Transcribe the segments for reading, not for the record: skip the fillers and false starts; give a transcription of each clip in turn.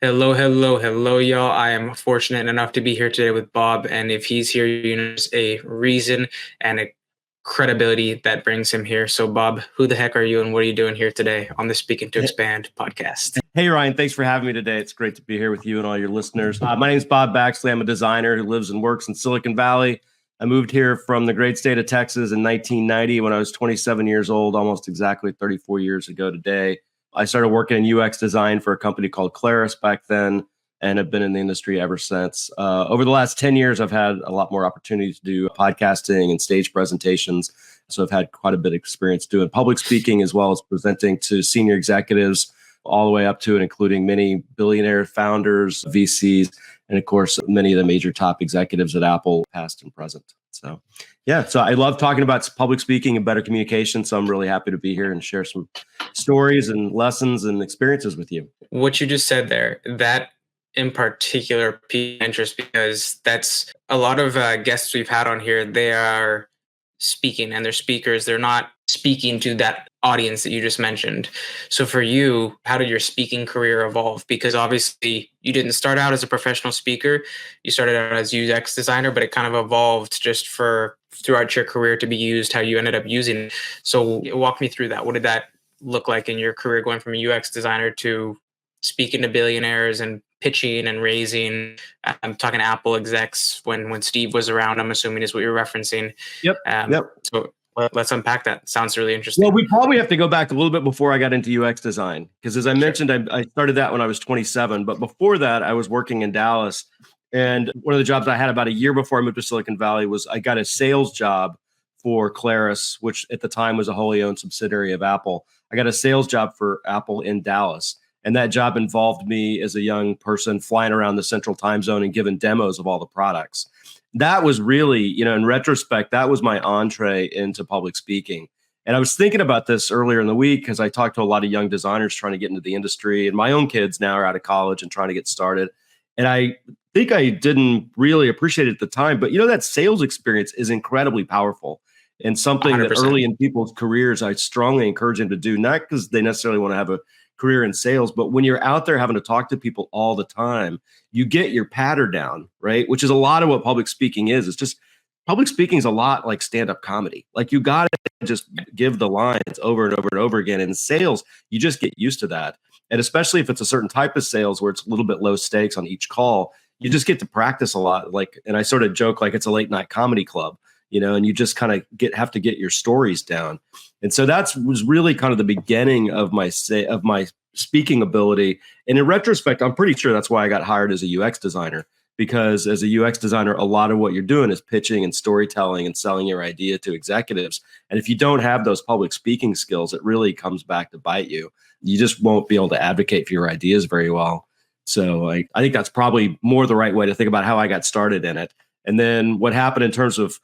Hello, hello, hello, y'all. I am fortunate enough to be here today with Bob. And if he's here, there's a reason and a credibility that brings him here. So, Bob, who the heck are you and what are you doing here today on the Speaking to Expand podcast? Hey, Ryan, thanks for having me today. It's great to be here with you and all your listeners. My name is Bob Baxley. I'm a designer who lives and works in Silicon Valley. I moved here from the great state of Texas in 1990 when I was 27 years old, almost exactly 34 years ago today. I started working in UX design for a company called Claris back then and have been in the industry ever since. Over the last 10 years, I've had a lot more opportunities to do podcasting and stage presentations. So I've had quite a bit of experience doing public speaking as well as presenting to senior executives all the way up to and including many billionaire founders, VCs, and of course, many of the major top executives at Apple, past and present. So I love talking about public speaking and better communication. So I'm really happy to be here and share some stories and lessons and experiences with you. What you just said there, that in particular piqued my interest because that's a lot of guests we've had on here. They are speaking and they're speakers. They're not speaking to that audience that you just mentioned. So for you, how did your speaking career evolve? Because obviously you didn't start out as a professional speaker. You started out as UX designer, but it kind of evolved just throughout your career to be used how you ended up using it. So walk me through that. What did that look like in your career going from a UX designer to speaking to billionaires and pitching and raising? I'm talking Apple execs when Steve was around, I'm assuming is what you're referencing. Yep. So let's unpack that. Sounds really interesting. Well, we probably have to go back a little bit before I got into UX design, because as I mentioned, I started that when I was 27. But before that, I was working in Dallas. And one of the jobs I had about a year before I moved to Silicon Valley was I got a sales job for Claris, which at the time was a wholly owned subsidiary of Apple. I got a sales job for Apple in Dallas. And that job involved me as a young person flying around the central time zone and giving demos of all the products. That was really, in retrospect, that was my entree into public speaking. And I was thinking about this earlier in the week because I talked to a lot of young designers trying to get into the industry. And my own kids now are out of college and trying to get started. And I think I didn't really appreciate it at the time. But, that sales experience is incredibly powerful and something 100%. That early in people's careers, I strongly encourage them to do, not because they necessarily want to have a career in sales, but when you're out there having to talk to people all the time, you get your patter down, right? Which is a lot of what public speaking is. It's just public speaking is a lot like stand-up comedy. Like you got to just give the lines over and over and over again. In sales, you just get used to that. And especially if it's a certain type of sales where it's a little bit low stakes on each call, you just get to practice a lot. And I sort of joke like it's a late night comedy club, and you just kind of have to get your stories down. And so was really kind of the beginning of my speaking ability. And in retrospect, I'm pretty sure that's why I got hired as a UX designer, because as a UX designer, a lot of what you're doing is pitching and storytelling and selling your idea to executives. And if you don't have those public speaking skills, it really comes back to bite you. You just won't be able to advocate for your ideas very well. So I think that's probably more the right way to think about how I got started in it. And then what happened in terms of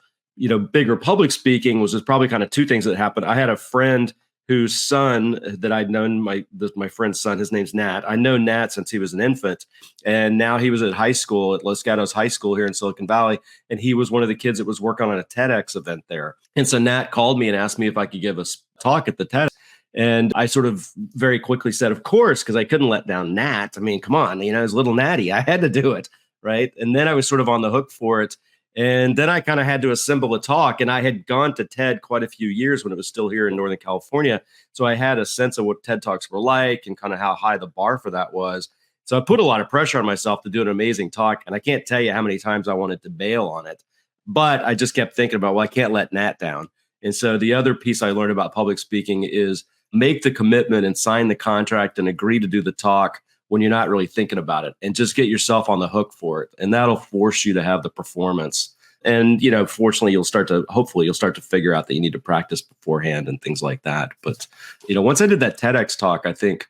bigger public speaking was probably kind of two things that happened. I had a friend whose son that I'd known, my friend's son, his name's Nat. I know Nat since he was an infant. And now he was at high school at Los Gatos High School here in Silicon Valley. And he was one of the kids that was working on a TEDx event there. And so Nat called me and asked me if I could give a talk at the TEDx. And I sort of very quickly said, of course, because I couldn't let down Nat. I mean, come on, it was little Natty. I had to do it, right? And then I was sort of on the hook for it. And then I kind of had to assemble a talk. And I had gone to TED quite a few years when it was still here in Northern California. So I had a sense of what TED Talks were like and kind of how high the bar for that was. So I put a lot of pressure on myself to do an amazing talk. And I can't tell you how many times I wanted to bail on it. But I just kept thinking about, I can't let Nat down. And so the other piece I learned about public speaking is make the commitment and sign the contract and agree to do the talk when you're not really thinking about it, and just get yourself on the hook for it. And that'll force you to have the performance. And, fortunately, hopefully you'll start to figure out that you need to practice beforehand and things like that. But, once I did that TEDx talk, I think,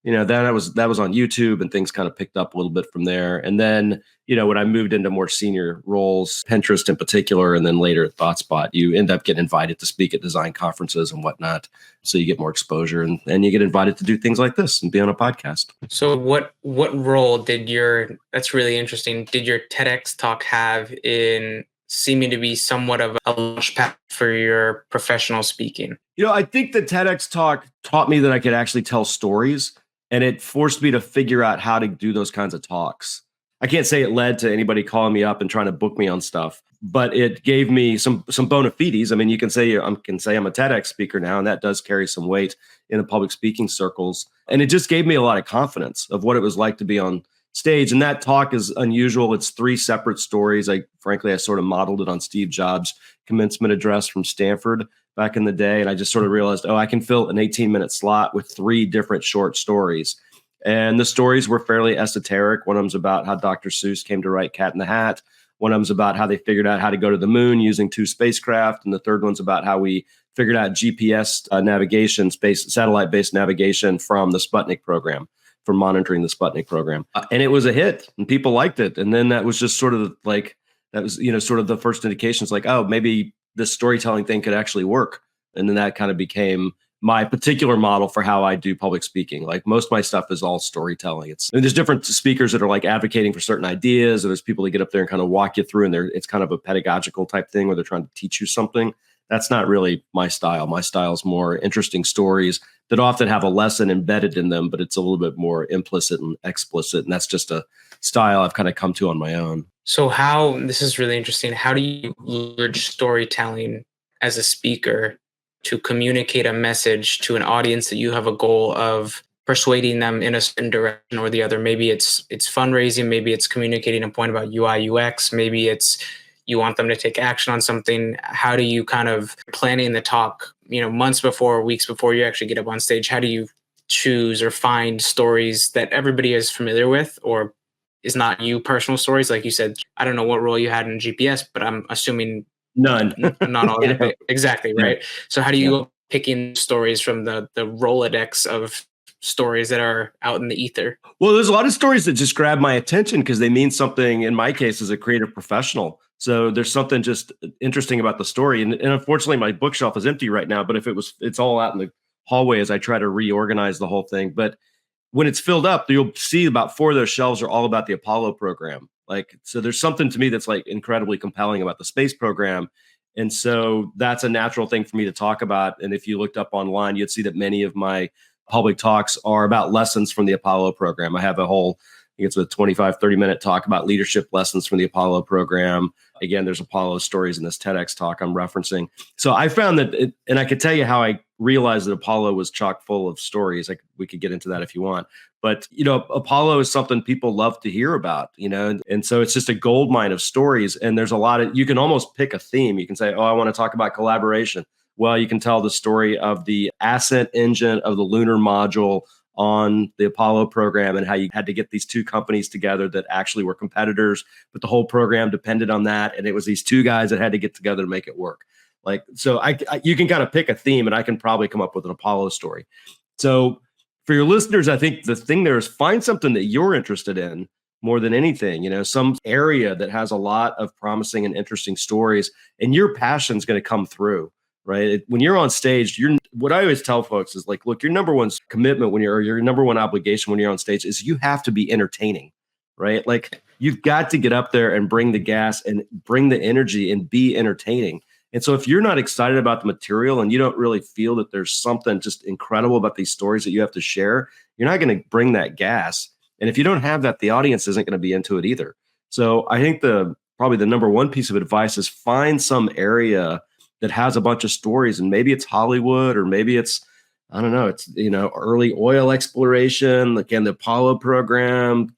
then that was on YouTube and things kind of picked up a little bit from there. And then, when I moved into more senior roles, Pinterest in particular, and then later at ThoughtSpot, you end up getting invited to speak at design conferences and whatnot. So you get more exposure and you get invited to do things like this and be on a podcast. So what role that's really interesting, did your TEDx talk have in seeming to be somewhat of a launch pad for your professional speaking? I think the TEDx talk taught me that I could actually tell stories. And it forced me to figure out how to do those kinds of talks. I can't say it led to anybody calling me up and trying to book me on stuff, but it gave me some bona fides. I mean, you can say I'm a TEDx speaker now, and that does carry some weight in the public speaking circles. And it just gave me a lot of confidence of what it was like to be on stage. And that talk is unusual. It's 3 separate stories. I sort of modeled it on Steve Jobs' commencement address from Stanford back in the day. And I just sort of realized, I can fill an 18-minute slot with 3 different short stories. And the stories were fairly esoteric. One of them's about how Dr. Seuss came to write Cat in the Hat. One of them's about how they figured out how to go to the moon using 2 spacecraft. And the third one's about how we figured out GPS navigation, satellite-based navigation from the Sputnik program, for monitoring the Sputnik program. And it was a hit and people liked it. And then that was just sort of like, that was, sort of the first indications like, oh, maybe this storytelling thing could actually work. And then that kind of became my particular model for how I do public speaking. Like most of my stuff is all storytelling. There's different speakers that are like advocating for certain ideas, or there's people that get up there and kind of walk you through, and it's kind of a pedagogical type thing where they're trying to teach you something. That's not really my style. My style is more interesting stories that often have a lesson embedded in them, but it's a little bit more implicit and explicit. And that's just a style I've kind of come to on my own. So this is really interesting. How do you leverage storytelling as a speaker to communicate a message to an audience that you have a goal of persuading them in a certain direction or the other? Maybe it's fundraising, maybe it's communicating a point about UI, UX, maybe it's you want them to take action on something. How do you kind of planning the talk, months before, weeks before you actually get up on stage? How do you choose or find stories that everybody is familiar with or is not you personal stories? Like you said, I don't know what role you had in GPS, but I'm assuming none, not all that. Exactly. Right. Yeah. So how do you go picking stories from the Rolodex of stories that are out in the ether? Well, there's a lot of stories that just grab my attention because they mean something, in my case, as a creative professional. So there's something just interesting about the story. And unfortunately, my bookshelf is empty right now, but it's all out in the hallway as I try to reorganize the whole thing. But when it's filled up, you'll see about 4 of those shelves are all about the Apollo program. So there's something to me that's like incredibly compelling about the space program. And so that's a natural thing for me to talk about. And if you looked up online, you'd see that many of my public talks are about lessons from the Apollo program. I have a whole, I think it's a 25, 30-minute talk about leadership lessons from the Apollo program. Again, there's Apollo stories in this TEDx talk I'm referencing. So I found that, and I could tell you how I realized that Apollo was chock full of stories. We could get into that if you want. But, Apollo is something people love to hear about, and so it's just a gold mine of stories. And there's a lot of, you can almost pick a theme. You can say, I want to talk about collaboration. Well, you can tell the story of the ascent engine of the lunar module on the Apollo program and how you had to get these 2 companies together that actually were competitors, but the whole program depended on that. And it was these 2 guys that had to get together to make it work. So you can kind of pick a theme and I can probably come up with an Apollo story. So for your listeners, I think the thing there is find something that you're interested in more than anything, some area that has a lot of promising and interesting stories, and your passion's going to come through. Right. When you're on stage, what I always tell folks is like, look, your number one commitment your number one obligation when you're on stage is you have to be entertaining. Right. Like you've got to get up there and bring the gas and bring the energy and be entertaining. And so if you're not excited about the material and you don't really feel that there's something just incredible about these stories that you have to share, you're not going to bring that gas. And if you don't have that, the audience isn't going to be into it either. So I think probably the number one piece of advice is find some area that has a bunch of stories, and maybe it's Hollywood, or maybe it's, I don't know, it's, early oil exploration, again, the Apollo program,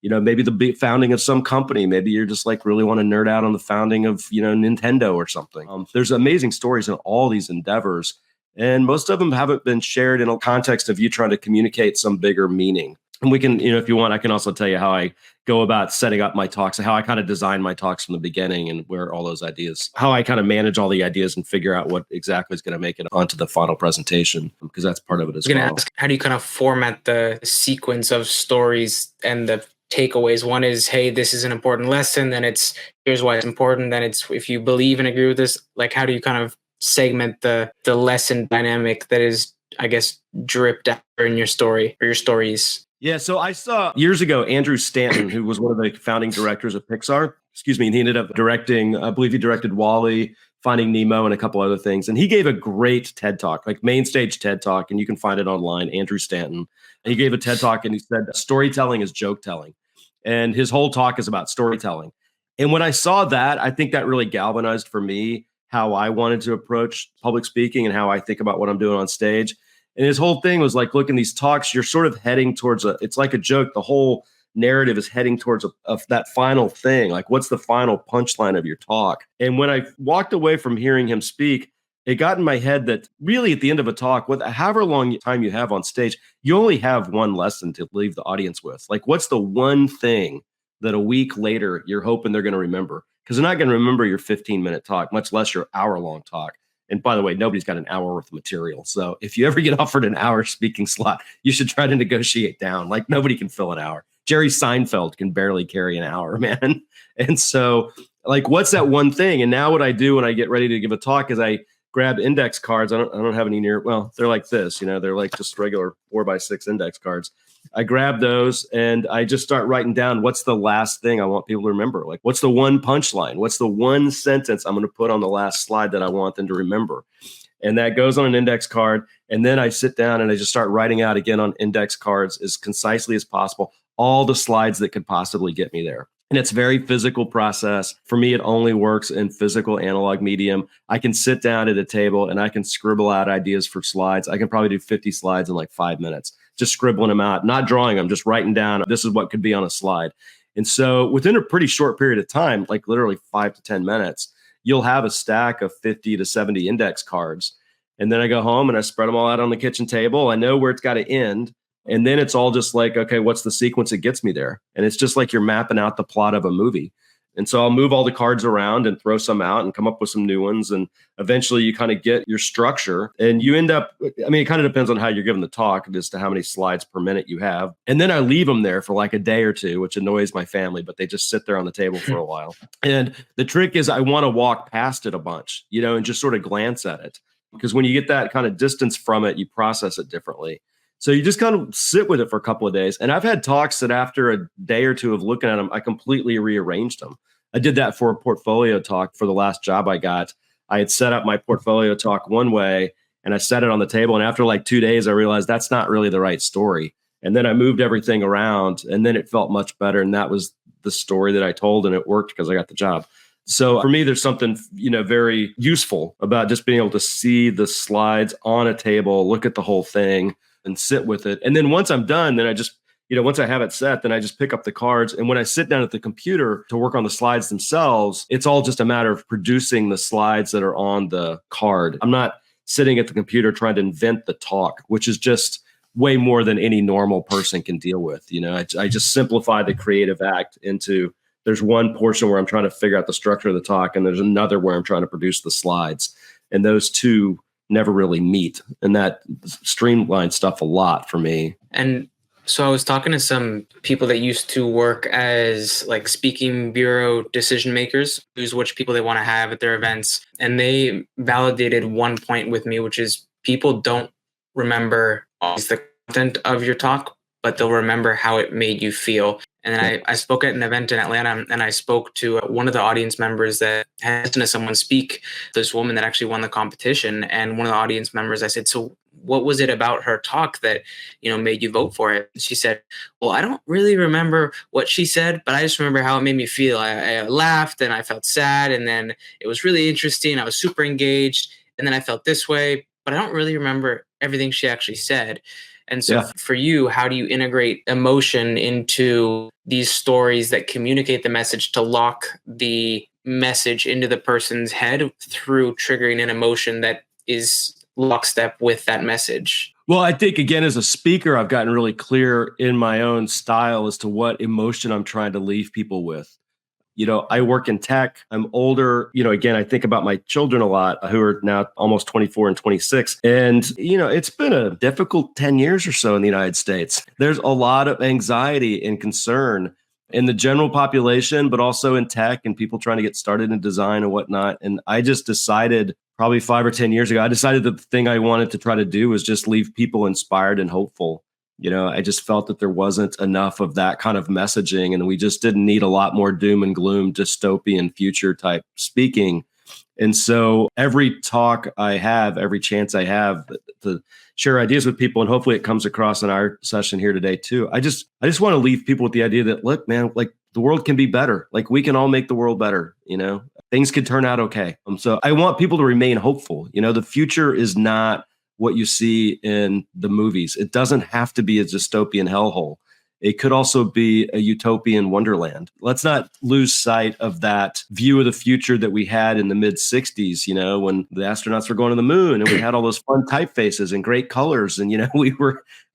maybe the founding of some company. Maybe you're just like really want to nerd out on the founding of, Nintendo or something. There's amazing stories in all these endeavors, and most of them haven't been shared in a context of you trying to communicate some bigger meaning. And we can, if you want, I can also tell you how I go about setting up my talks, how I kind of design my talks from the beginning and where all those ideas, how I kind of manage all the ideas and figure out what exactly is going to make it onto the final presentation, because that's part of it as well. I was going to ask, how do you kind of format the sequence of stories and the takeaways? One is, hey, this is an important lesson. Then it's, here's why it's important. Then it's, if you believe and agree with this, like, how do you kind of segment the lesson dynamic that is, I guess, dripped out in your story or your stories? Yeah, so I saw years ago Andrew Stanton, who was one of the founding directors of Pixar. And he ended up directing, I believe he directed WALL-E, Finding Nemo and a couple other things. And he gave a great TED Talk, like main stage TED Talk, and you can find it online, Andrew Stanton. And he gave a TED Talk and he said, storytelling is joke telling. And his whole talk is about storytelling. And when I saw that, I think that really galvanized for me how I wanted to approach public speaking and how I think about what I'm doing on stage. And his whole thing was like, look, in these talks, you're sort of heading towards it's like a joke. The whole narrative is heading towards that final thing. Like, what's the final punchline of your talk? And when I walked away from hearing him speak, it got in my head that really at the end of a talk, however long time you have on stage, you only have one lesson to leave the audience with. Like, what's the one thing that a week later you're hoping they're going to remember? Because they're not going to remember your 15-minute talk, much less your hour-long talk. And by the way, nobody's got an hour worth of material. So if you ever get offered an hour speaking slot, you should try to negotiate down. Like, nobody can fill an hour. Jerry Seinfeld can barely carry an hour, man. And so, like, what's that one thing? And now what I do when I get ready to give a talk is I grab index cards. I don't have any near. Well, they're like this, they're like just regular 4x6 index cards. I grab those and I just start writing down what's the last thing I want people to remember. Like, what's the one punchline? What's the one sentence I'm going to put on the last slide that I want them to remember? And that goes on an index card. And then I sit down and I just start writing out again on index cards as concisely as possible all the slides that could possibly get me there. And it's a very physical process. For me, it only works in physical analog medium. I can sit down at a table and I can scribble out ideas for slides. I can probably do 50 slides in like 5 minutes, just scribbling them out, not drawing them, just writing down, this is what could be on a slide. And so within a pretty short period of time, like literally 5 to 10 minutes, you'll have a stack of 50 to 70 index cards. And then I go home and I spread them all out on the kitchen table. I know where it's got to end. And then it's all just like, okay, what's the sequence that gets me there? And it's just like you're mapping out the plot of a movie. And so I'll move all the cards around and throw some out and come up with some new ones. And eventually you kind of get your structure and you end up, it kind of depends on how you're giving the talk as to how many slides per minute you have. And then I leave them there for like a day or two, which annoys my family, but they just sit there on the table for a while. And the trick is I want to walk past it a bunch, and just sort of glance at it. Because when you get that kind of distance from it, you process it differently. So you just kind of sit with it for a couple of days. And I've had talks that after a day or two of looking at them, I completely rearranged them. I did that for a portfolio talk for the last job I got. I had set up my portfolio talk one way and I set it on the table. And after like 2 days, I realized that's not really the right story. And then I moved everything around and then it felt much better. And that was the story that I told and it worked because I got the job. So for me, there's something, very useful about just being able to see the slides on a table, look at the whole thing and sit with it. And then once I'm done, then I just, once I have it set, then I just pick up the cards. And when I sit down at the computer to work on the slides themselves, it's all just a matter of producing the slides that are on the card. I'm not sitting at the computer trying to invent the talk, which is just way more than any normal person can deal with. I just simplify the creative act into there's one portion where I'm trying to figure out the structure of the talk, and there's another where I'm trying to produce the slides. And those two never really meet. And that streamlines stuff a lot for me. And so I was talking to some people that used to work as like speaking bureau decision makers, choose which people they want to have at their events. And they validated one point with me, which is people don't remember always the content of your talk, but they'll remember how it made you feel. And then I spoke at an event in Atlanta and I spoke to one of the audience members that had listened to someone speak, this woman that actually won the competition. And one of the audience members, I said, so what was it about her talk that, made you vote for it? And she said, well, I don't really remember what she said, but I just remember how it made me feel. I laughed and I felt sad. And then it was really interesting. I was super engaged. And then I felt this way, but I don't really remember everything she actually said. And so for you, how do you integrate emotion into these stories that communicate the message to lock the message into the person's head through triggering an emotion that is lockstep with that message? Well, I think, again, as a speaker, I've gotten really clear in my own style as to what emotion I'm trying to leave people with. I work in tech. I'm older. Again, I think about my children a lot who are now almost 24 and 26. And, it's been a difficult 10 years or so in the United States. There's a lot of anxiety and concern in the general population, but also in tech and people trying to get started in design and whatnot. And I just decided probably 5 or 10 years ago, I decided that the thing I wanted to try to do was just leave people inspired and hopeful. I just felt that there wasn't enough of that kind of messaging, and we just didn't need a lot more doom and gloom, dystopian future type speaking. And so every talk I have, every chance I have to share ideas with people, and hopefully it comes across in our session here today too. I just want to leave people with the idea that, look, man, like the world can be better. Like we can all make the world better. Things could turn out okay. So I want people to remain hopeful. The future is not what you see in the movies. It doesn't have to be a dystopian hellhole. It could also be a utopian wonderland. Let's not lose sight of that view of the future that we had in the mid 60s, when the astronauts were going to the moon and we had all those fun typefaces and great colors. And,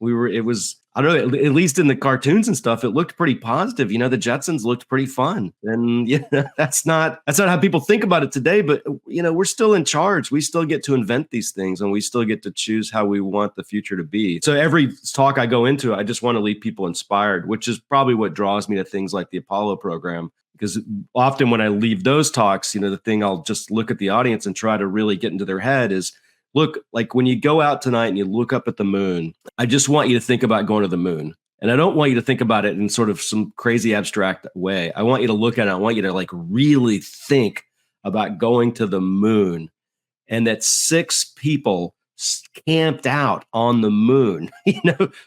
it was, I don't know, at least in the cartoons and stuff, it looked pretty positive. The Jetsons looked pretty fun. And that's not how people think about it today. But, we're still in charge. We still get to invent these things and we still get to choose how we want the future to be. So every talk I go into, I just want to leave people inspired, which is probably what draws me to things like the Apollo program. Because often when I leave those talks, the thing I'll just look at the audience and try to really get into their head is, look, like when you go out tonight and you look up at the moon, I just want you to think about going to the moon. And I don't want you to think about it in sort of some crazy abstract way. I want you to look at it. I want you to like really think about going to the moon, and that 6 people camped out on the moon.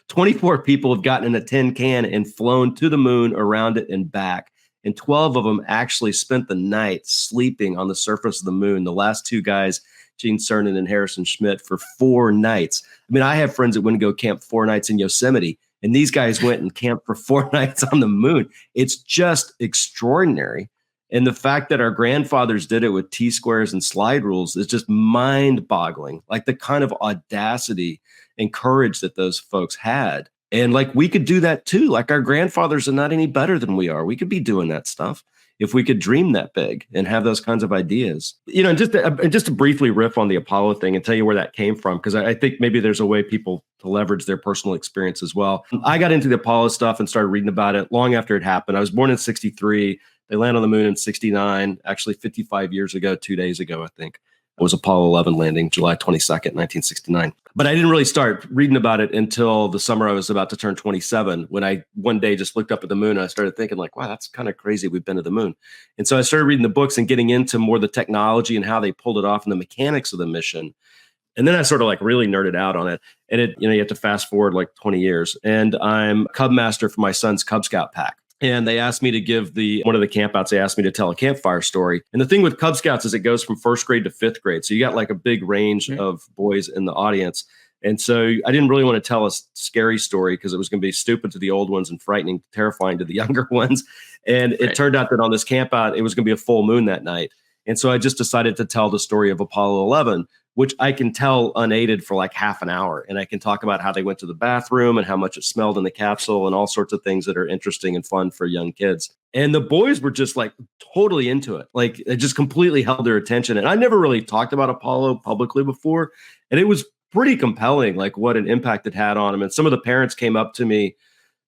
24 people have gotten in a tin can and flown to the moon, around it, and back. And 12 of them actually spent the night sleeping on the surface of the moon. The last 2 guys, Gene Cernan and Harrison Schmitt, for 4 nights. I mean, I have friends that wouldn't go camp 4 nights in Yosemite, and these guys went and camped for 4 nights on the moon. It's just extraordinary. And the fact that our grandfathers did it with T-squares and slide rules is just mind-boggling. Like the kind of audacity and courage that those folks had. And like we could do that too. Like our grandfathers are not any better than we are. We could be doing that stuff if we could dream that big and have those kinds of ideas. And just to briefly riff on the Apollo thing and tell you where that came from, because I think maybe there's a way people to leverage their personal experience as well. I got into the Apollo stuff and started reading about it long after it happened. I was born in 1963. They landed on the moon in 1969, actually 55 years ago, 2 days ago, I think. It was Apollo 11 landing, July 22nd, 1969. But I didn't really start reading about it until the summer I was about to turn 27, when I one day just looked up at the moon and I started thinking like, wow, that's kind of crazy. We've been to the moon. And so I started reading the books and getting into more the technology and how they pulled it off and the mechanics of the mission. And then I sort of like really nerded out on it. And you have to fast forward like 20 years. And I'm Cub Master for my son's Cub Scout pack. And they asked me to give one of the campouts, they asked me to tell a campfire story. And the thing with Cub Scouts is it goes from 1st grade to 5th grade. So you got like a big range of boys in the audience. And so I didn't really want to tell a scary story because it was going to be stupid to the old ones and frightening, terrifying to the younger ones. And it turned out that on this campout, it was going to be a full moon that night. And so I just decided to tell the story of Apollo 11, which I can tell unaided for like half an hour. And I can talk about how they went to the bathroom and how much it smelled in the capsule and all sorts of things that are interesting and fun for young kids. And the boys were just like totally into it. Like it just completely held their attention. And I never really talked about Apollo publicly before. And it was pretty compelling, like what an impact it had on them. And some of the parents came up to me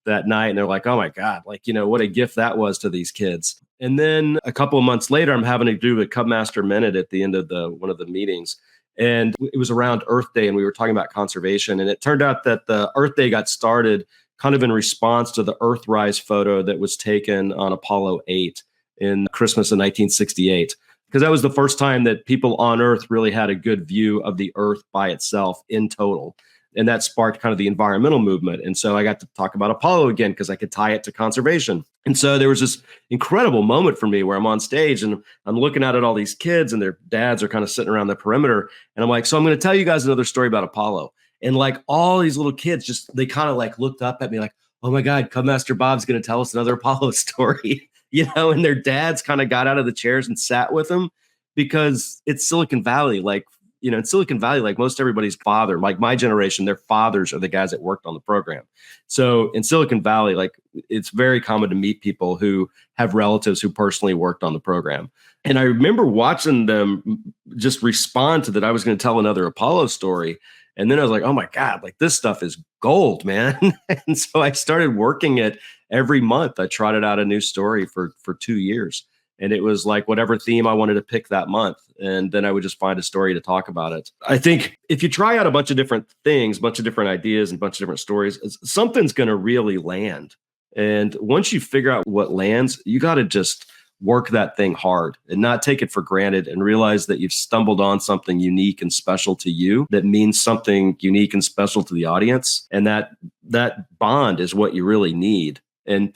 that night and they're like, oh my God, like, what a gift that was to these kids. And then a couple of months later, I'm having to do a Cub Master Minute at the end of one of the meetings. And it was around Earth Day and we were talking about conservation. And it turned out that the Earth Day got started kind of in response to the Earthrise photo that was taken on Apollo 8 in Christmas of 1968. Because that was the first time that people on Earth really had a good view of the Earth by itself in total. And that sparked kind of the environmental movement. And so I got to talk about Apollo again because I could tie it to conservation. And so there was this incredible moment for me where I'm on stage and I'm looking out at all these kids and their dads are kind of sitting around the perimeter. And I'm like, so I'm going to tell you guys another story about Apollo. And like all these little kids they kind of like looked up at me like, oh my God, Cub Master Bob's going to tell us another Apollo story, and their dads kind of got out of the chairs and sat with them because it's Silicon Valley. Like, in Silicon Valley, like most everybody's father, like my generation, their fathers are the guys that worked on the program. So in Silicon Valley, like it's very common to meet people who have relatives who personally worked on the program. And I remember watching them just respond to that I was going to tell another Apollo story. And then I was like, oh my God, like this stuff is gold, man. And so I started working it every month. I trotted out a new story for 2 years. And it was like whatever theme I wanted to pick that month. And then I would just find a story to talk about it. I think if you try out a bunch of different things, a bunch of different ideas and a bunch of different stories, something's going to really land. And once you figure out what lands, you got to just work that thing hard and not take it for granted and realize that you've stumbled on something unique and special to you that means something unique and special to the audience. And that bond is what you really need. And,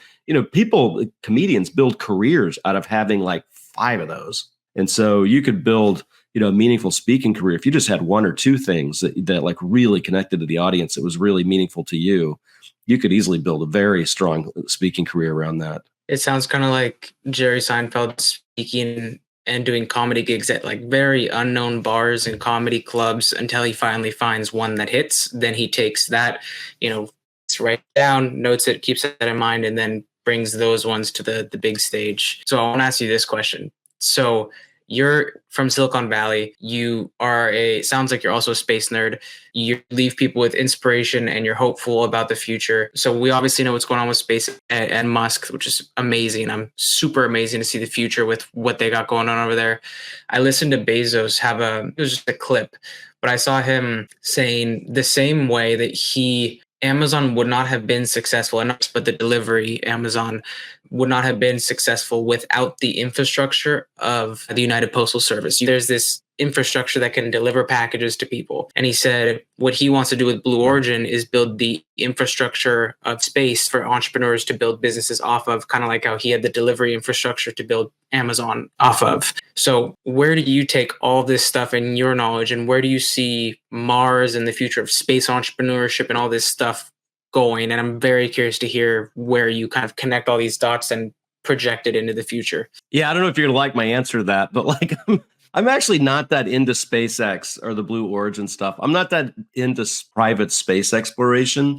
comedians build careers out of having like 5 of those. And so you could build, a meaningful speaking career if you just had 1 or 2 things that like really connected to the audience. It was really meaningful to you. You could easily build a very strong speaking career around that. It sounds kind of like Jerry Seinfeld speaking and doing comedy gigs at like very unknown bars and comedy clubs until he finally finds one that hits. Then he takes that, writes down, notes it, keeps it in mind, and then brings those ones to the big stage. So I want to ask you this question. So you're from Silicon Valley. You are sounds like you're also a space nerd. You leave people with inspiration and you're hopeful about the future. So we obviously know what's going on with space and Musk, which is amazing. I'm super amazing to see the future with what they got going on over there. I listened to Bezos it was just a clip, but I saw him saying the same way that Amazon would not have been successful, but the delivery Amazon would not have been successful without the infrastructure of the United Postal Service. There's this infrastructure that can deliver packages to people. And he said what he wants to do with Blue Origin is build the infrastructure of space for entrepreneurs to build businesses off of, kind of like how he had the delivery infrastructure to build Amazon off of. So where do you take all this stuff and your knowledge, and where do you see Mars and the future of space entrepreneurship and all this stuff going? And I'm very curious to hear where you kind of connect all these dots and project it into the future. Yeah, I don't know if you're going to like my answer to that, but like I'm actually not that into SpaceX or the Blue Origin stuff. I'm not that into private space exploration.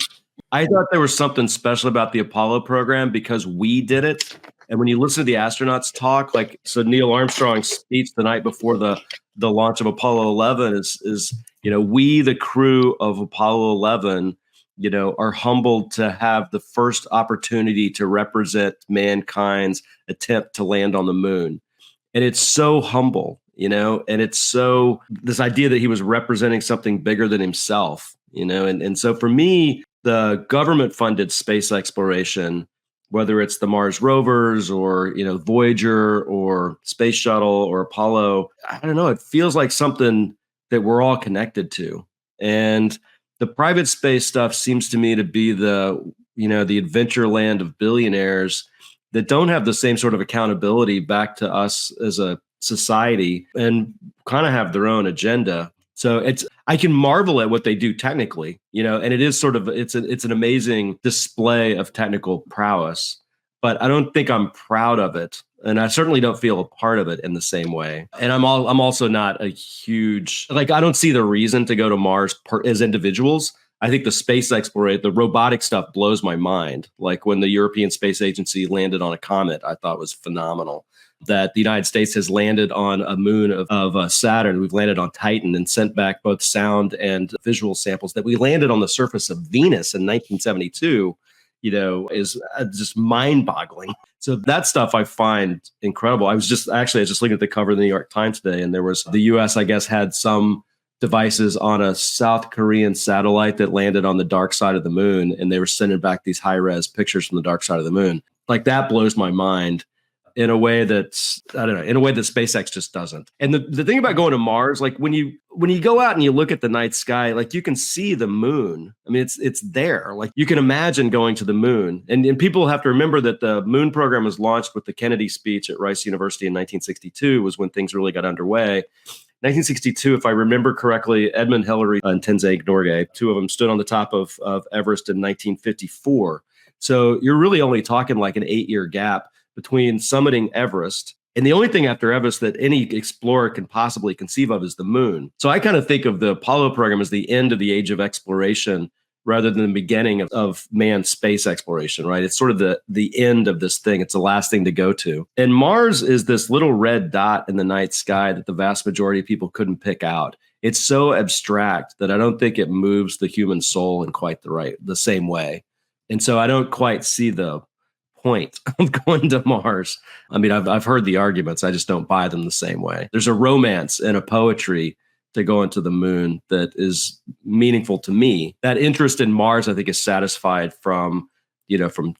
I thought there was something special about the Apollo program because we did it. And when you listen to the astronauts talk, so Neil Armstrong's speech the night before the launch of Apollo 11 is we, the crew of Apollo 11, are humbled to have the first opportunity to represent mankind's attempt to land on the moon. And it's so humble, and it's so this idea that he was representing something bigger than himself, and so for me, the government funded space exploration, whether it's the Mars rovers or, Voyager or Space Shuttle or Apollo, I don't know, it feels like something that we're all connected to. And the private space stuff seems to me to be the adventure land of billionaires that don't have the same sort of accountability back to us as a society and kind of have their own agenda. So I can marvel at what they do technically, and it is sort of, it's an amazing display of technical prowess, but I don't think I'm proud of it. And I certainly don't feel a part of it in the same way. And I'm also not a huge, I don't see the reason to go to Mars as individuals. I think the space exploration, the robotic stuff blows my mind. Like when the European Space Agency landed on a comet, I thought was phenomenal. That the United States has landed on a moon of Saturn. We've landed on Titan and sent back both sound and visual samples. That we landed on the surface of Venus in 1972, is just mind-boggling. So that stuff I find incredible. I was just looking at the cover of the New York Times today, and there was the U.S. I guess had some devices on a South Korean satellite that landed on the dark side of the moon, and they were sending back these high-res pictures from the dark side of the moon. Like that blows my mind. In a way that SpaceX just doesn't. And the thing about going to Mars, like when you go out and you look at the night sky, like you can see the moon. I mean, it's there. Like you can imagine going to the moon. And people have to remember that the moon program was launched with the Kennedy speech at Rice University in 1962 was when things really got underway. 1962, if I remember correctly, Edmund Hillary and Tenzing Norgay, 2 of them stood on the top of Everest in 1954. So you're really only talking like an 8-year gap between summiting Everest. And the only thing after Everest that any explorer can possibly conceive of is the moon. So I kind of think of the Apollo program as the end of the age of exploration rather than the beginning of manned space exploration, right? It's sort of the end of this thing. It's the last thing to go to. And Mars is this little red dot in the night sky that the vast majority of people couldn't pick out. It's so abstract that I don't think it moves the human soul in quite the same way. And so I don't quite see the point of going to Mars. I mean, I've heard the arguments. I just don't buy them the same way. There's a romance and a poetry to going to the moon that is meaningful to me. That interest in Mars, I think, is satisfied from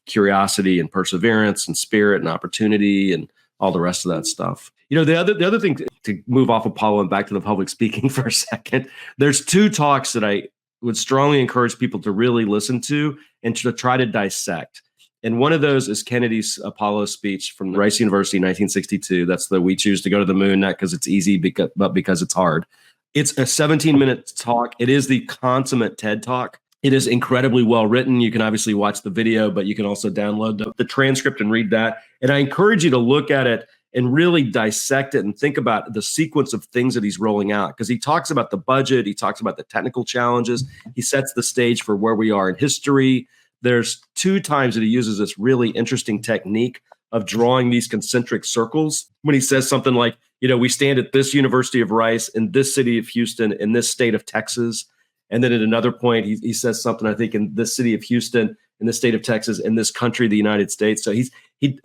curiosity and perseverance and spirit and opportunity and all the rest of that stuff. The other thing to move off Apollo and back to the public speaking for a second, there's 2 talks that I would strongly encourage people to really listen to and to try to dissect. And one of those is Kennedy's Apollo speech from Rice University, 1962. That's the "We choose to go to the moon, not because it's easy, but because it's hard." It's a 17-minute talk. It is the consummate TED Talk. It is incredibly well written. You can obviously watch the video, but you can also download the transcript and read that. And I encourage you to look at it and really dissect it and think about the sequence of things that he's rolling out, because he talks about the budget. He talks about the technical challenges. He sets the stage for where we are in history. There's 2 times that he uses this really interesting technique of drawing these concentric circles when he says something like, we stand at this University of Rice, in this city of Houston, in this state of Texas. And then at another point, he says something, I think, in this city of Houston, in the state of Texas, in this country, the United States. So he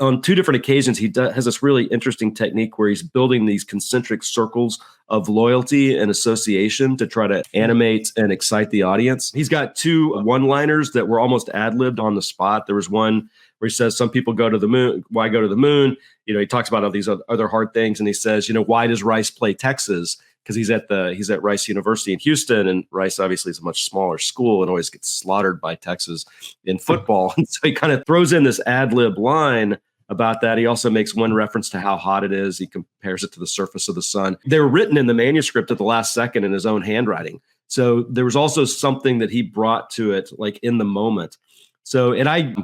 on 2 different occasions, has this really interesting technique where he's building these concentric circles of loyalty and association to try to animate and excite the audience. He's got 2 one-liners that were almost ad-libbed on the spot. There was one where he says, "Some people go to the moon. Why go to the moon?" He talks about all these other hard things. And he says, why does Rice play Texas? Because he's at Rice University in Houston, and Rice obviously is a much smaller school and always gets slaughtered by Texas in football. And so he kind of throws in this ad-lib line about that. He also makes one reference to how hot it is. He compares it to the surface of the sun. They were written in the manuscript at the last second in his own handwriting. So there was also something that he brought to it, like in the moment. So,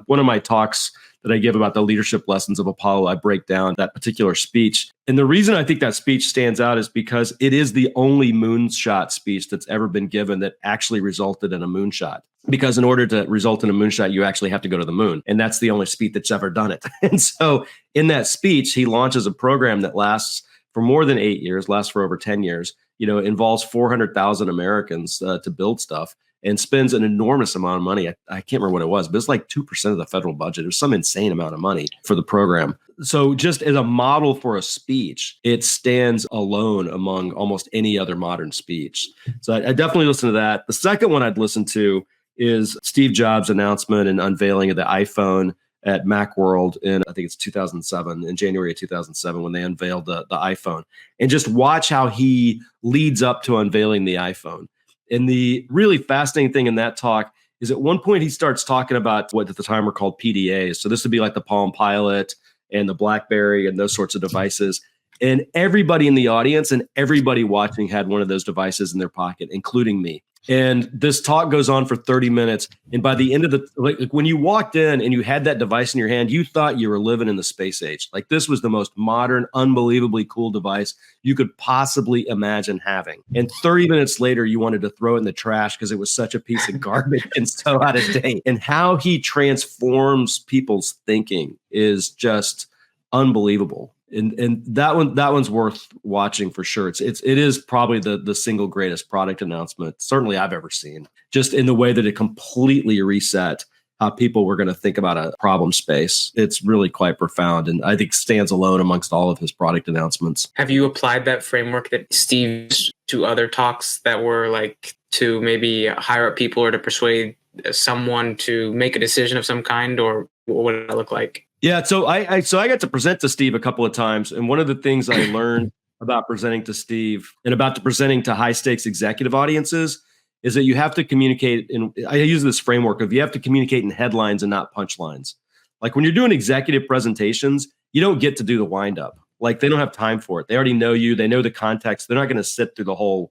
one of my talks that I give about the leadership lessons of Apollo, I break down that particular speech. And the reason I think that speech stands out is because it is the only moonshot speech that's ever been given that actually resulted in a moonshot. Because in order to result in a moonshot, you actually have to go to the moon. And that's the only speech that's ever done it. And so in that speech, he launches a program that lasts for more than 8 years, lasts for over 10 years, involves 400,000 Americans to build stuff, and spends an enormous amount of money. I can't remember what it was, but it's like 2% of the federal budget. It was some insane amount of money for the program. So just as a model for a speech, it stands alone among almost any other modern speech. So I definitely listen to that. The second one I'd listen to is Steve Jobs' announcement and unveiling of the iPhone at Macworld in, I think it's 2007, in January of 2007, when they unveiled the iPhone. And just watch how he leads up to unveiling the iPhone. And the really fascinating thing in that talk is at one point he starts talking about what at the time were called PDAs. So this would be like the Palm Pilot and the BlackBerry and those sorts of devices. And everybody in the audience and everybody watching had one of those devices in their pocket, including me. And this talk goes on for 30 minutes. And by the end of like when you walked in and you had that device in your hand, you thought you were living in the space age. Like this was the most modern, unbelievably cool device you could possibly imagine having. And 30 minutes later, you wanted to throw it in the trash because it was such a piece of garbage and so out of date. And how he transforms people's thinking is just unbelievable. And that one's worth watching for sure. It is probably the single greatest product announcement certainly I've ever seen, just in the way that it completely reset how people were going to think about a problem space. It's really quite profound, and I think stands alone amongst all of his product announcements. Have you applied that framework that Steve used to other talks that were like to maybe hire up people or to persuade someone to make a decision of some kind, or what would it look like? Yeah, so I got to present to Steve a couple of times, and one of the things I learned about presenting to Steve and about presenting to high stakes executive audiences is that you have to communicate. And I use this framework of you have to communicate in headlines and not punchlines. Like when you're doing executive presentations, you don't get to do the wind up. Like they don't have time for it. They already know you. They know the context. They're not going to sit through the whole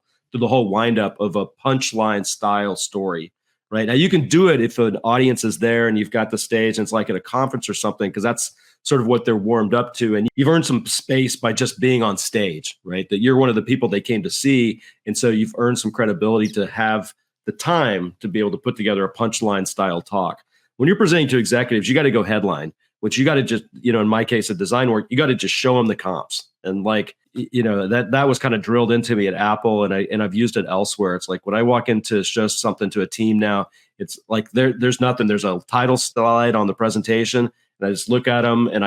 wind up of a punchline style story. Right now, you can do it if an audience is there and you've got the stage and it's like at a conference or something, because that's sort of what they're warmed up to. And you've earned some space by just being on stage, right? That you're one of the people they came to see. And so you've earned some credibility to have the time to be able to put together a punchline style talk. When you're presenting to executives, you got to go headline, which you got to just, in my case of design work, you got to just show them the comps. And like, that was kind of drilled into me at Apple, and I've used it elsewhere. It's like when I walk in to show something to a team now, it's like there's nothing. There's a title slide on the presentation, and I just look at them. And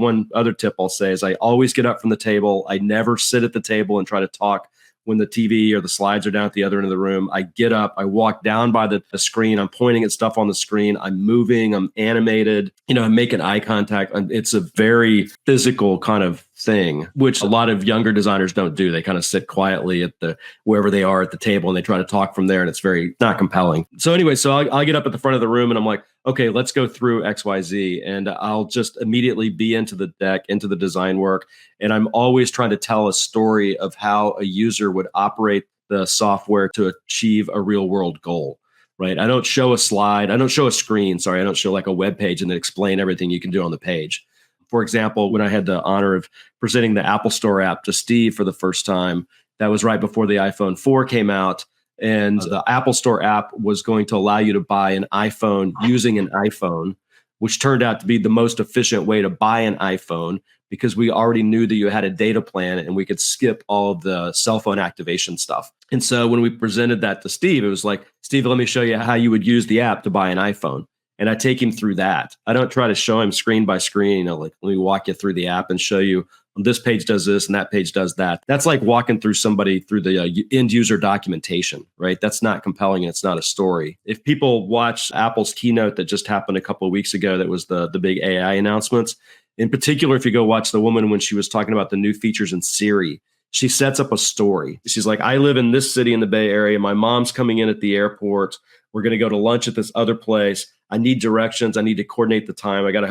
one other tip I'll say is I always get up from the table. I never sit at the table and try to talk when the TV or the slides are down at the other end of the room. I get up, I walk down by the screen, I'm pointing at stuff on the screen, I'm moving, I'm animated, I'm making eye contact. It's a very physical kind of thing, which a lot of younger designers don't do. They kind of sit quietly at wherever they are at the table and they try to talk from there, and it's very not compelling. So anyway, I'll get up at the front of the room and I'm like, okay, let's go through XYZ. And I'll just immediately be into the deck, into the design work. And I'm always trying to tell a story of how a user would operate the software to achieve a real world goal, right? I don't show a slide. I don't show a screen. Sorry. I don't show like a web page and then explain everything you can do on the page. For example, when I had the honor of presenting the Apple Store app to Steve for the first time, that was right before the iPhone 4 came out. And the Apple Store app was going to allow you to buy an iPhone using an iPhone, which turned out to be the most efficient way to buy an iPhone because we already knew that you had a data plan and we could skip all of the cell phone activation stuff. And so when we presented that to Steve, it was like, Steve, let me show you how you would use the app to buy an iPhone. And I take him through that. I don't try to show him screen by screen, like, let me walk you through the app and show you this page does this and that page does that. That's like walking through somebody through the end user documentation, right? That's not compelling and it's not a story. If people watch Apple's keynote that just happened a couple of weeks ago, that was the big AI announcements. In particular, if you go watch the woman when she was talking about the new features in Siri, she sets up a story. She's like, I live in this city in the Bay Area. My mom's coming in at the airport. We're going to go to lunch at this other place. I need directions. I need to coordinate the time. I got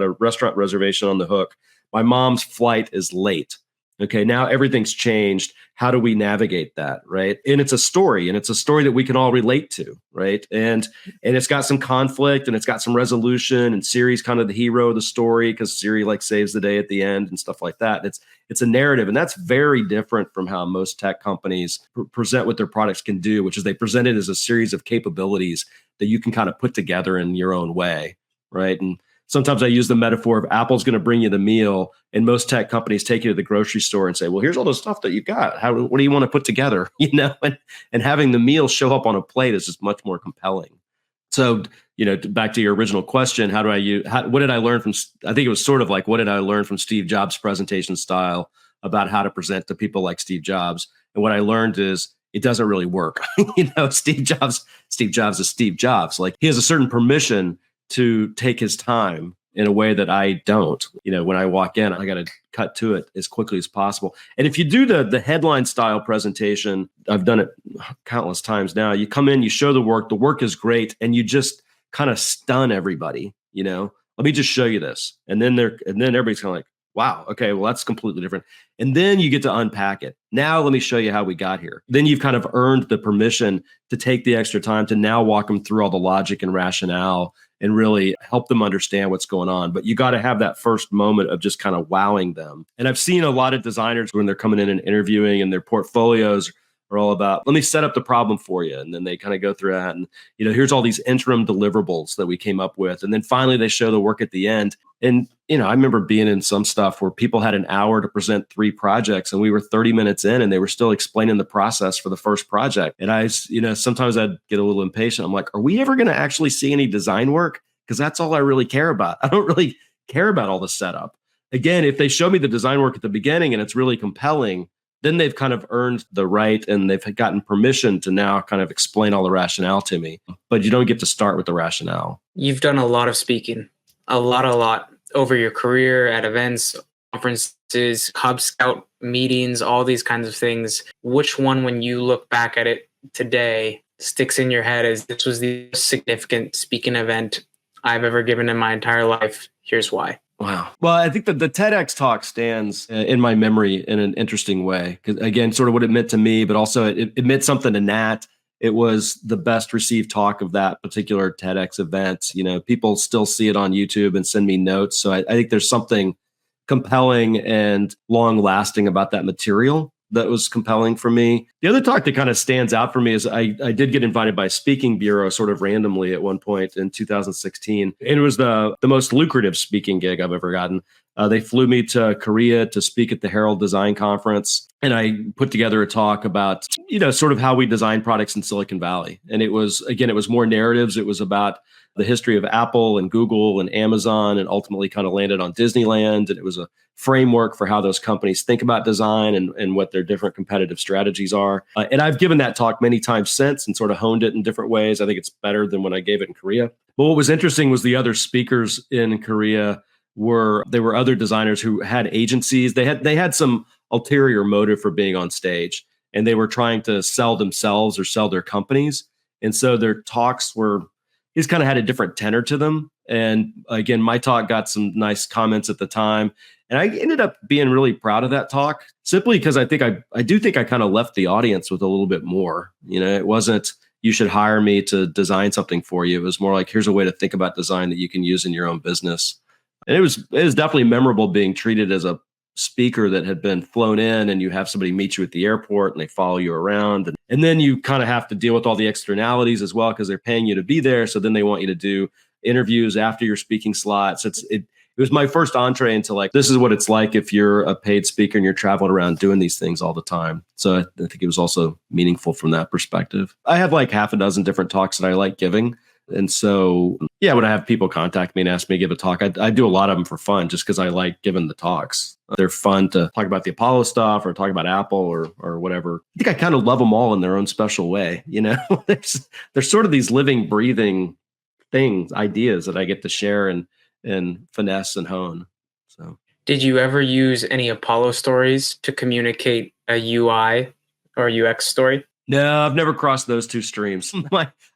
a restaurant reservation on the hook. My mom's flight is late. Okay, now everything's changed. How do we navigate that, right? And it's a story, and it's a story that we can all relate to, right? And it's got some conflict, and it's got some resolution, and Siri's kind of the hero of the story because Siri like saves the day at the end and stuff like that. And it's a narrative, and that's very different from how most tech companies present what their products can do, which is they present it as a series of capabilities that you can kind of put together in your own way, right? And sometimes I use the metaphor of Apple's going to bring you the meal, and most tech companies take you to the grocery store and say, well, here's all the stuff that you've got. What do you want to put together? And having the meal show up on a plate is just much more compelling. So, back to your original question, what did I learn from, I think it was sort of like, what did I learn from Steve Jobs' presentation style about how to present to people like Steve Jobs? And what I learned is it doesn't really work. Steve Jobs is Steve Jobs. Like, he has a certain permission to take his time in a way that I don't. When I walk in, I got to cut to it as quickly as possible. And if you do the headline style presentation, I've done it countless times now. You come in, you show the work is great, and you just kind of stun everybody. Let me just show you this. And then everybody's kind of like, wow, okay, well, that's completely different. And then you get to unpack it. Now, let me show you how we got here. Then you've kind of earned the permission to take the extra time to now walk them through all the logic and rationale and really help them understand what's going on. But you got to have that first moment of just kind of wowing them. And I've seen a lot of designers when they're coming in and interviewing, and their portfolios are all about, let me set up the problem for you. And then they kind of go through that. And, here's all these interim deliverables that we came up with. And then finally they show the work at the end. And, I remember being in some stuff where people had an hour to present 3 projects, and we were 30 minutes in and they were still explaining the process for the first project. And I, sometimes I'd get a little impatient. I'm like, are we ever going to actually see any design work? Because that's all I really care about. I don't really care about all the setup. Again, if they show me the design work at the beginning and it's really compelling, then they've kind of earned the right and they've gotten permission to now kind of explain all the rationale to me. But you don't get to start with the rationale. You've done a lot of speaking, a lot over your career at events, conferences, Cub Scout meetings, all these kinds of things. Which one, when you look back at it today, sticks in your head as this was the most significant speaking event I've ever given in my entire life? Here's why. Wow. Well, I think that the TEDx talk stands in my memory in an interesting way. Because again, sort of what it meant to me, but also it meant something to Nat. It was the best received talk of that particular TEDx event. People still see it on YouTube and send me notes. So I think there's something compelling and long lasting about that material that was compelling for me. The other talk that kind of stands out for me is I did get invited by a speaking bureau sort of randomly at one point in 2016. And it was the most lucrative speaking gig I've ever gotten. They flew me to Korea to speak at the Herald Design Conference. And I put together a talk about, sort of how we design products in Silicon Valley. And it was more narratives. It was about the history of Apple and Google and Amazon, and ultimately kind of landed on Disneyland. And it was a framework for how those companies think about design and what their different competitive strategies are. And I've given that talk many times since and sort of honed it in different ways. I think it's better than when I gave it in Korea. But what was interesting was the other speakers in Korea were other designers who had agencies. They had some ulterior motive for being on stage, and they were trying to sell themselves or sell their companies. And so their talks just kind of had a different tenor to them. And again, my talk got some nice comments at the time. And I ended up being really proud of that talk, simply because I do think I kind of left the audience with a little bit more. It wasn't, you should hire me to design something for you. It was more like, here's a way to think about design that you can use in your own business. And it was definitely memorable being treated as a speaker that had been flown in, and you have somebody meet you at the airport and they follow you around. And then you kind of have to deal with all the externalities as well, because they're paying you to be there. So then they want you to do interviews after your speaking slots. It was my first entree into like, this is what it's like if you're a paid speaker and you're traveling around doing these things all the time. So I think it was also meaningful from that perspective. I have like half a dozen different talks that I like giving. And so, yeah, when I have people contact me and ask me to give a talk, I do a lot of them for fun, just because I like giving the talks. They're fun to talk about the Apollo stuff or talk about Apple or whatever. I think I kind of love them all in their own special way. There's sort of these living, breathing things, ideas that I get to share and finesse and hone. So, did you ever use any Apollo stories to communicate a UI or UX story? No, I've never crossed those two streams.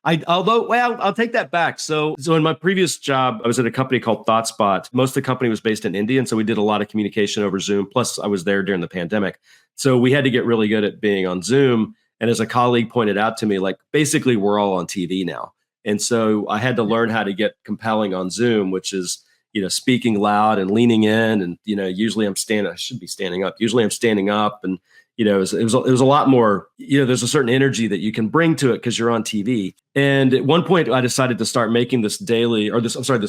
I'll take that back. So in my previous job, I was at a company called ThoughtSpot. Most of the company was based in India, and so we did a lot of communication over Zoom. Plus, I was there during the pandemic, so we had to get really good at being on Zoom. And as a colleague pointed out to me, like, basically we're all on TV now, and so I had to learn how to get compelling on Zoom, which is speaking loud and leaning in, and usually I'm standing. I should be standing up. Usually I'm standing up, and it was a lot more, there's a certain energy that you can bring to it because you're on TV. And at one point I decided to start making this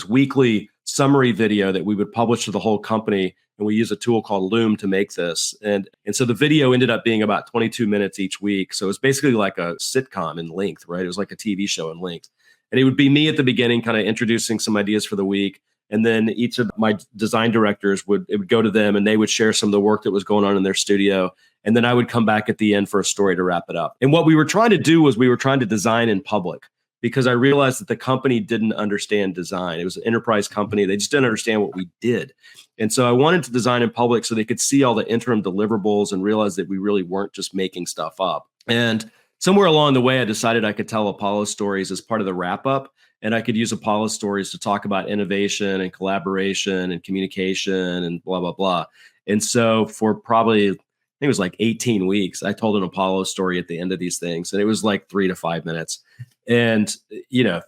weekly summary video that we would publish to the whole company. And we use a tool called Loom to make this. And so the video ended up being about 22 minutes each week. So it was basically like a sitcom in length, right? It was like a TV show in length. And it would be me at the beginning, kind of introducing some ideas for the week. And then each of my design directors would go to them, and they would share some of the work that was going on in their studio. And then I would come back at the end for a story to wrap it up. And what we were trying to do was we were trying to design in public, because I realized that the company didn't understand design. It was an enterprise company. They just didn't understand what we did. And so I wanted to design in public so they could see all the interim deliverables and realize that we really weren't just making stuff up. And somewhere along the way, I decided I could tell Apollo stories as part of the wrap up. And I could use Apollo stories to talk about innovation and collaboration and communication and blah, blah, blah. And so for probably, I think it was like 18 weeks, I told an Apollo story at the end of these things. And it was like 3 to 5 minutes. And,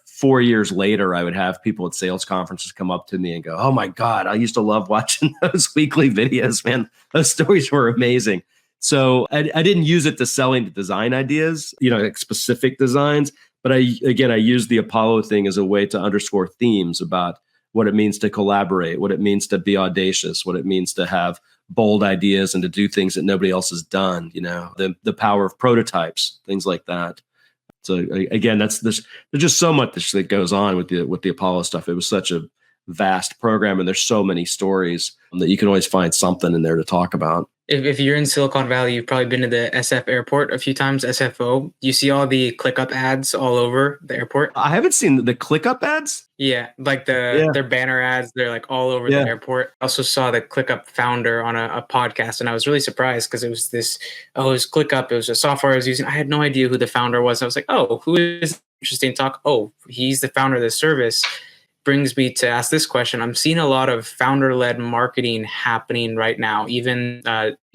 4 years later, I would have people at sales conferences come up to me and go, "Oh my God, I used to love watching those weekly videos, man. Those stories were amazing." So I didn't use it to selling the design ideas, like specific designs. But I used the Apollo thing as a way to underscore themes about what it means to collaborate, what it means to be audacious, what it means to have bold ideas and to do things that nobody else has done, the power of prototypes, things like that. So again, there's just so much that goes on with the Apollo stuff. It was such a vast program, and there's so many stories that you can always find something in there to talk about. If you're in Silicon Valley, you've probably been to the SF airport a few times, SFO. You see all the ClickUp ads all over the airport. I haven't seen the ClickUp ads. Yeah, like their banner ads, they're like all over the airport. I also saw the ClickUp founder on a podcast, and I was really surprised because it was ClickUp. It was a software I was using. I had no idea who the founder was. I was like, oh, who is interesting talk? Oh, he's the founder of the service. Brings me to ask this question. I'm seeing a lot of founder-led marketing happening right now. Even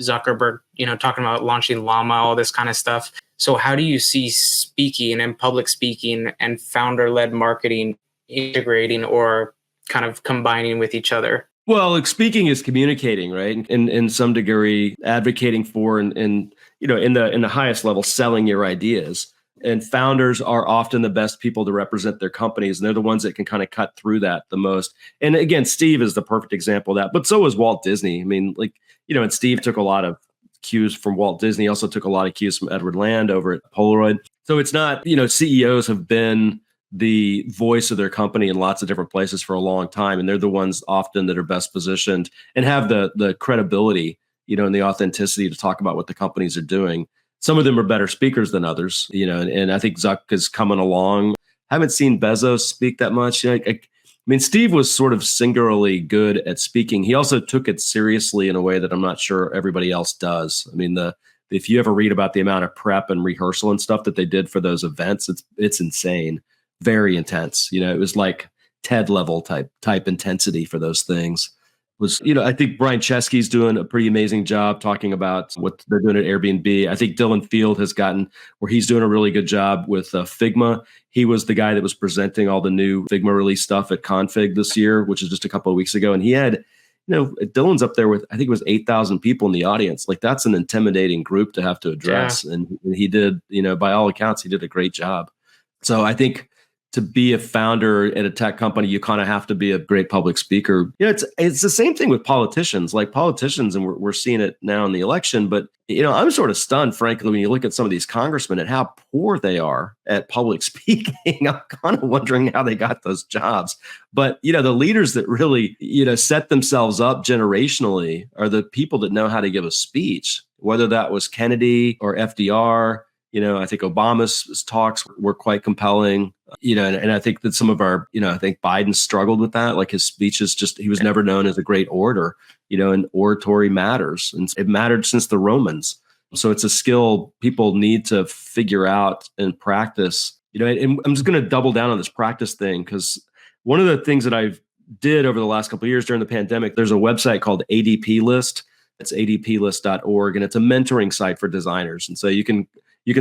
Zuckerberg, talking about launching Llama, all this kind of stuff. So how do you see speaking and public speaking and founder-led marketing integrating or kind of combining with each other? Well, like, speaking is communicating, right? In some degree, advocating for and in the highest level, selling your ideas. And founders are often the best people to represent their companies. And they're the ones that can kind of cut through that the most. And again, Steve is the perfect example of that. But so was Walt Disney. I mean, like, and Steve took a lot of cues from Walt Disney, also took a lot of cues from Edward Land over at Polaroid. So it's not, CEOs have been the voice of their company in lots of different places for a long time. And they're the ones often that are best positioned and have the credibility, and the authenticity to talk about what the companies are doing. Some of them are better speakers than others, and I think Zuck is coming along. I haven't seen Bezos speak that much. I mean, Steve was sort of singularly good at speaking. He also took it seriously in a way that I'm not sure everybody else does. I mean, if you ever read about the amount of prep and rehearsal and stuff that they did for those events, it's insane, very intense. It was like TED level type intensity for those things. I think Brian Chesky's doing a pretty amazing job talking about what they're doing at Airbnb. I think Dylan Field has gotten where he's doing a really good job with Figma. He was the guy that was presenting all the new Figma release stuff at Config this year, which is just a couple of weeks ago. And he had, Dylan's up there with, I think it was 8,000 people in the audience. Like, that's an intimidating group to have to address. Yeah. And he did, by all accounts, he did a great job. So I think to be a founder at a tech company, you kind of have to be a great public speaker. It's the same thing with politicians. Like politicians, and we're seeing it now in the election. But I'm sort of stunned, frankly, when you look at some of these congressmen and how poor they are at public speaking. I'm kind of wondering how they got those jobs. But the leaders that really set themselves up generationally are the people that know how to give a speech. Whether that was Kennedy or FDR. I think Obama's talks were quite compelling, and I think that some of our, I think Biden struggled with that. Like, his speeches, he was never known as a great orator, and oratory matters. And it mattered since the Romans. So it's a skill people need to figure out and practice, and I'm just going to double down on this practice thing, because one of the things that I've did over the last couple of years during the pandemic, there's a website called ADP List. It's adplist.org, and it's a mentoring site for designers. And so you can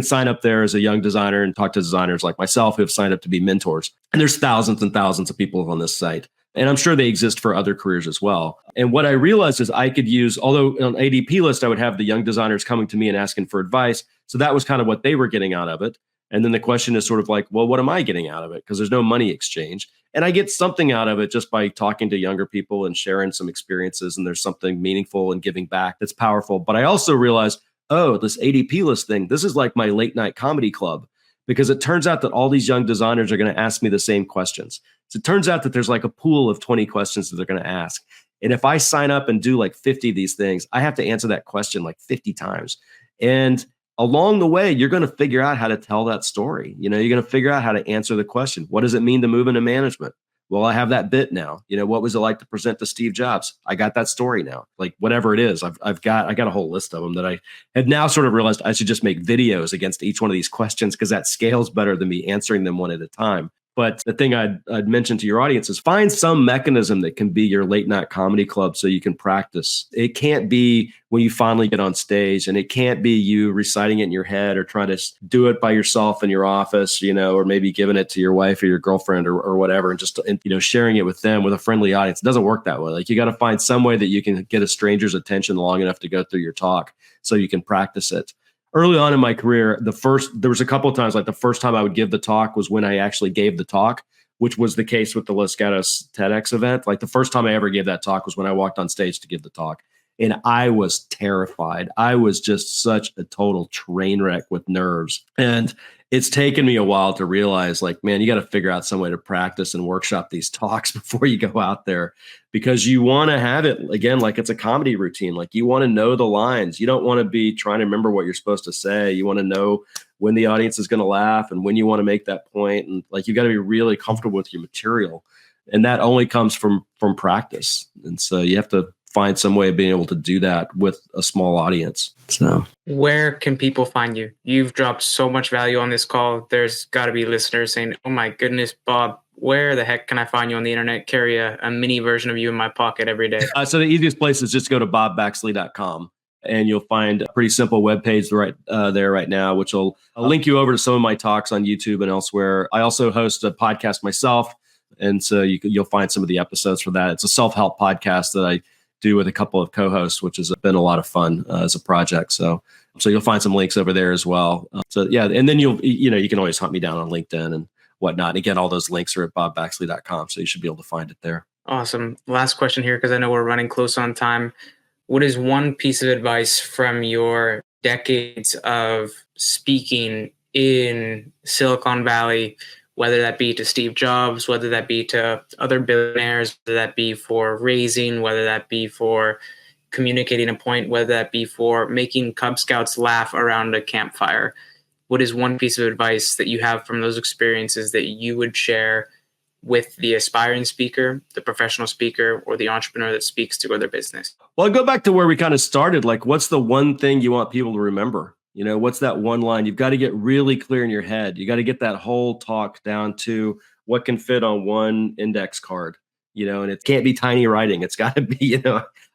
sign up there as a young designer and talk to designers like myself who have signed up to be mentors. And there's thousands and thousands of people on this site. And I'm sure they exist for other careers as well. And what I realized is I could use, although on ADP List, I would have the young designers coming to me and asking for advice. So that was kind of what they were getting out of it. And then the question is sort of like, well, what am I getting out of it? Because there's no money exchange. And I get something out of it just by talking to younger people and sharing some experiences. And there's something meaningful and giving back that's powerful. But I also realized, this ADP List thing, this is like my late night comedy club, because it turns out that all these young designers are going to ask me the same questions. So it turns out that there's like a pool of 20 questions that they're going to ask. And if I sign up and do like 50 of these things, I have to answer that question like 50 times. And along the way, you're going to figure out how to tell that story. You're going to figure out how to answer the question. What does it mean to move into management? Well, I have that bit now. What was it like to present to Steve Jobs? I got that story now. Like, whatever it is, I got a whole list of them that I have now sort of realized I should just make videos against each one of these questions, because that scales better than me answering them one at a time. But the thing I'd mention to your audience is find some mechanism that can be your late night comedy club so you can practice. It can't be when you finally get on stage, and it can't be you reciting it in your head or trying to do it by yourself in your office, or maybe giving it to your wife or your girlfriend or whatever, and just, sharing it with them with a friendly audience. It doesn't work that way. Like, you got to find some way that you can get a stranger's attention long enough to go through your talk so you can practice it. Early on in my career, there was a couple of times, like the first time I would give the talk was when I actually gave the talk, which was the case with the Los Gatos TEDx event. Like, the first time I ever gave that talk was when I walked on stage to give the talk. And I was terrified. I was just such a total train wreck with nerves. And it's taken me a while to realize, like, man, you got to figure out some way to practice and workshop these talks before you go out there, because you want to have it, again, like it's a comedy routine. Like, you want to know the lines. You don't want to be trying to remember what you're supposed to say. You want to know when the audience is going to laugh and when you want to make that point. And like, you got to be really comfortable with your material. And that only comes from practice. And so you have to find some way of being able to do that with a small audience. So, where can people find you? You've dropped so much value on this call. There's got to be listeners saying, oh my goodness, Bob, where the heck can I find you on the internet? Carry a mini version of you in my pocket every day. So the easiest place is just go to bobbaxley.com. And you'll find a pretty simple webpage right there right now, which will link you over to some of my talks on YouTube and elsewhere. I also host a podcast myself. And so you'll find some of the episodes for that. It's a self-help podcast that I do with a couple of co-hosts, which has been a lot of fun as a project. So So you'll find some links over there as well. So yeah, and then you can always hunt me down on LinkedIn and whatnot. Again, all those links are at bobbaxley.com. So you should be able to find it there. Awesome. Last question here, because I know we're running close on time. What is one piece of advice from your decades of speaking in Silicon Valley, whether that be to Steve Jobs, whether that be to other billionaires, whether that be for raising, whether that be for communicating a point, whether that be for making Cub Scouts laugh around a campfire? What is one piece of advice that you have from those experiences that you would share with the aspiring speaker, the professional speaker, or the entrepreneur that speaks to other business? Well, I'll go back to where we kind of started. Like, what's the one thing you want people to remember? What's that one line? You've got to get really clear in your head. You got to get that whole talk down to what can fit on one index card, and it can't be tiny writing. It's got to be,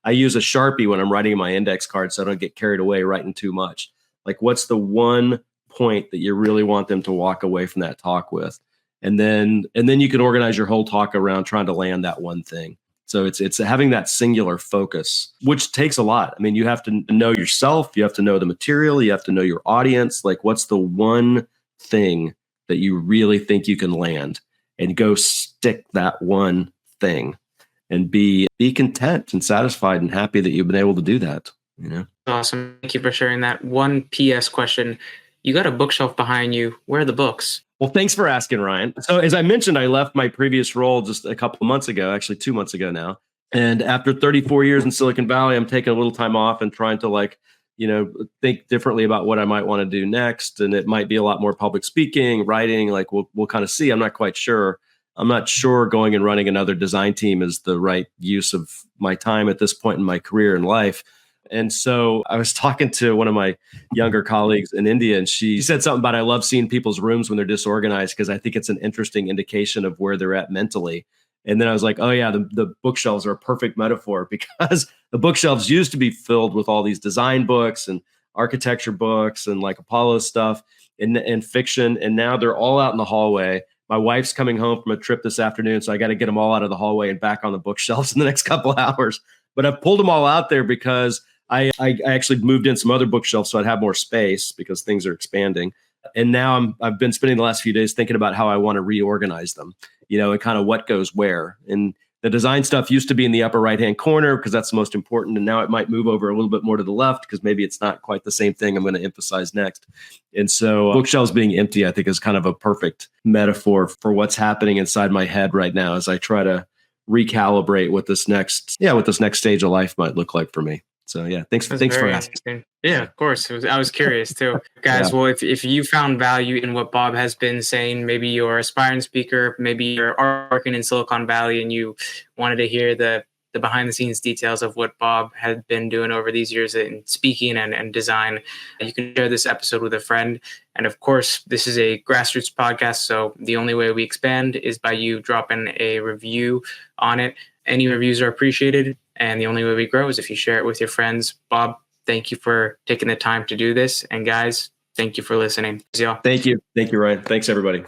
I use a Sharpie when I'm writing my index card so I don't get carried away writing too much. Like, what's the one point that you really want them to walk away from that talk with? And then you can organize your whole talk around trying to land that one thing. So it's having that singular focus, which takes a lot. I mean, you have to know yourself, you have to know the material, you have to know your audience. Like, what's the one thing that you really think you can land, and go stick that one thing and be content and satisfied and happy that you've been able to do that. Awesome. Thank you for sharing that. One PS question. You got a bookshelf behind you. Where are the books? Well, thanks for asking, Ryan. So as I mentioned, I left my previous role just a couple of months ago, actually 2 months ago now. And after 34 years in Silicon Valley, I'm taking a little time off and trying to think differently about what I might want to do next. And it might be a lot more public speaking, writing, like we'll kind of see. I'm not quite sure. I'm not sure going and running another design team is the right use of my time at this point in my career and life. And so I was talking to one of my younger colleagues in India, and she said something about, I love seeing people's rooms when they're disorganized because I think it's an interesting indication of where they're at mentally. And then I was like, oh yeah, the bookshelves are a perfect metaphor, because the bookshelves used to be filled with all these design books and architecture books and like Apollo stuff and fiction. And now they're all out in the hallway. My wife's coming home from a trip this afternoon, so I got to get them all out of the hallway and back on the bookshelves in the next couple of hours. But I've pulled them all out there because I actually moved in some other bookshelves so I'd have more space because things are expanding. And now I've been spending the last few days thinking about how I want to reorganize them, and kind of what goes where. And the design stuff used to be in the upper right-hand corner because that's the most important. And now it might move over a little bit more to the left because maybe it's not quite the same thing I'm going to emphasize next. And so bookshelves being empty, I think, is kind of a perfect metaphor for what's happening inside my head right now as I try to recalibrate what this next stage of life might look like for me. So yeah, thanks for asking. Yeah, of course. I was curious too. Guys, well, if you found value in what Bob has been saying, maybe you're an aspiring speaker, maybe you're working in Silicon Valley and you wanted to hear the behind the scenes details of what Bob had been doing over these years in speaking and design, you can share this episode with a friend. And of course, this is a grassroots podcast, so the only way we expand is by you dropping a review on it. Any reviews are appreciated. And the only way we grow is if you share it with your friends. Bob, thank you for taking the time to do this. And guys, thank you for listening. Thank you. Thank you, Ryan. Thanks, everybody.